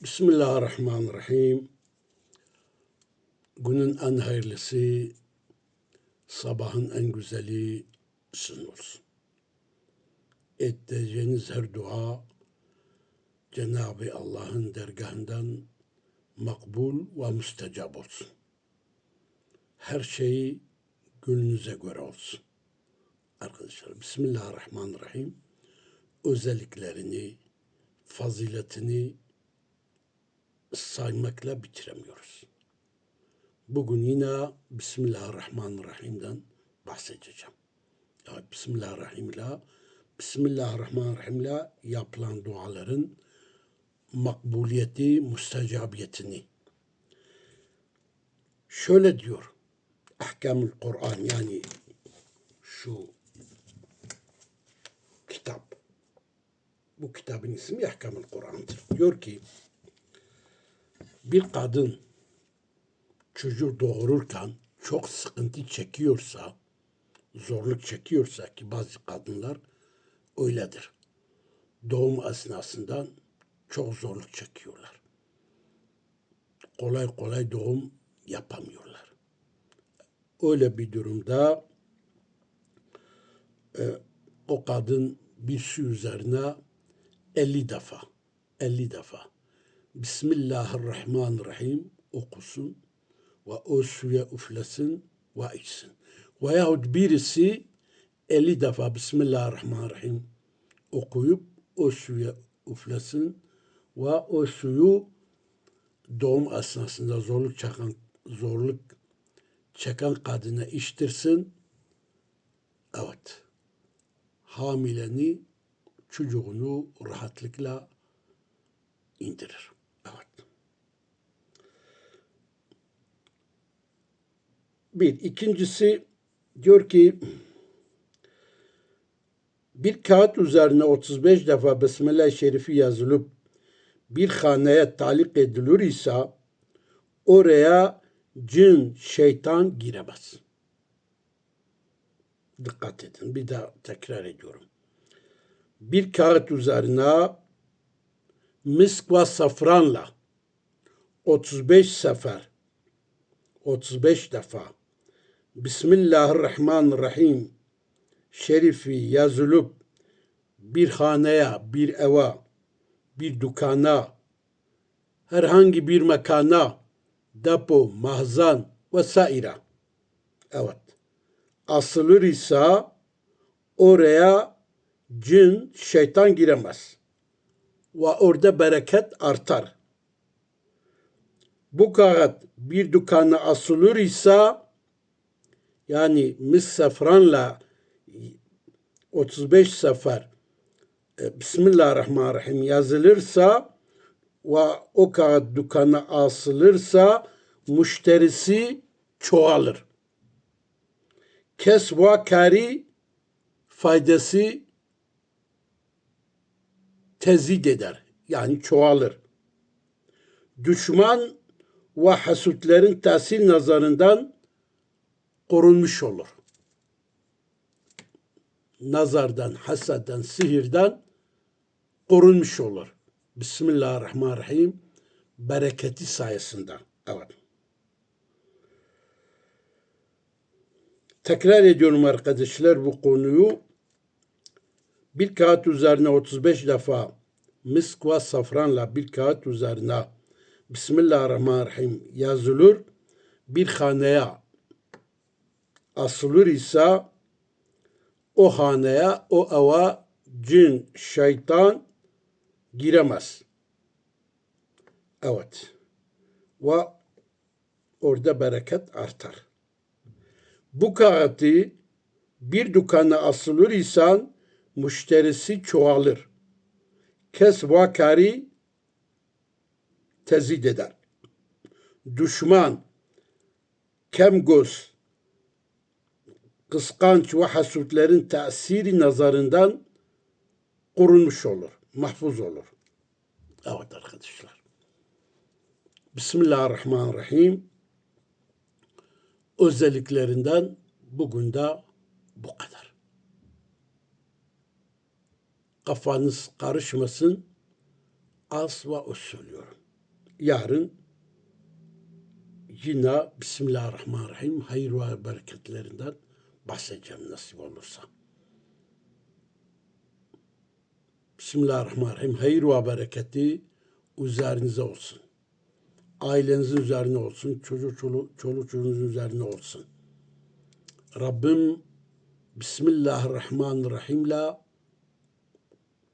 Bismillahirrahmanirrahim. Günün en hayırlısı, sabahın en güzeli sizin olsun. Edeceğiniz her dua Cenab-ı Allah'ın dergahından makbul ve müstecab olsun. Her şey gönlünüze göre olsun. Arkadaşlar, Bismillahirrahmanirrahim. Özelliklerini, faziletini saymakla bitiremiyoruz. Bugün yine Bismillahirrahmanirrahim'den bahsedeceğim. Evet, Bismillahirrahmanirrahim'le yapılan duaların makbuliyeti, müstecabiyetini. Şöyle diyor, Ahkamül Kur'an, yani şu kitap, bu kitabın ismi Ahkamül Kur'an'dır. Diyor ki, bir kadın çocuk doğururken çok sıkıntı çekiyorsa, zorluk çekiyorsa, ki bazı kadınlar öyledir. Doğum esnasından çok zorluk çekiyorlar. Kolay kolay doğum yapamıyorlar. Öyle bir durumda o kadın bir su üzerine 50 defa Bismillahirrahmanirrahim okusun ve o suya üflesin ve içsin. Veyahut birisi 50 defa Bismillahirrahmanirrahim okuyup o suya üflesin ve o suyu doğum esnasında zorluk çeken kadına içtirsin. Evet. Hamileni, çocuğunu rahatlıkla indirir. Evet. Bir. İkincisi diyor ki, bir kağıt üzerine 35 defa Besmele-i Şerifi yazılıp bir haneye talik edilir ise oraya cin, şeytan giremez. Dikkat edin. Bir daha tekrar ediyorum. Bir kağıt üzerine misk ve safranla 35 defa Bismillahirrahmanirrahim şerifi yazılıp bir haneye, bir eve, bir dükkana, herhangi bir mekana, depo, mahzen vesaire. Evet. Asılır ise oraya cin, şeytan giremez. Ve orada bereket artar. Bu kağıt bir dükkana asılır ise, yani safranla 35 sefer Bismillahirrahmanirrahim yazılırsa ve o kağıt dükkana asılırsa müşterisi çoğalır. Kes ve kari faydası tezid eder. Yani çoğalır. Düşman ve hasutlerin tesir nazarından korunmuş olur. Nazardan, hasaddan, sihirden korunmuş olur. Bismillahirrahmanirrahim bereketi sayesinde. Evet. Tekrar ediyorum arkadaşlar bu konuyu. Bir kağıt üzerine 35 defa misk ve safranla bir kağıt üzerine Bismillahirrahmanirrahim yazılır. Bir haneye asılır ise o haneye, o eve cin, şeytan giremez. Evet. Ve orada bereket artar. Bu kağıtı bir dükkana asılır ise müşterisi çoğalır. Kes ve kari tezid eder. Düşman, kemgöz, kıskanç ve hasutlerin tesiri nazarından korunmuş olur, mahfuz olur. Evet arkadaşlar. Bismillahirrahmanirrahim. Özelliklerinden bugün de bu kadar. Kafanız karışmasın, az ve öz söylüyorum. yarın yine Bismillahirrahmanirrahim hayır ve bereketlerinden bahsedeceğim nasip olursa. Bismillahirrahmanirrahim. Hayır ve bereketi üzerinize olsun. Ailenizin üzerine olsun. Çoluk çocuğunuzun üzerine olsun. Rabbim Bismillahirrahmanirrahim'le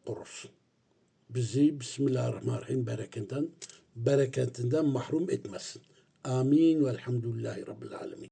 korusun. Bizi Bismillahirrahmanirrahim bereketinden mahrum etmesin. Amin ve elhamdülillahi Rabbil alemin.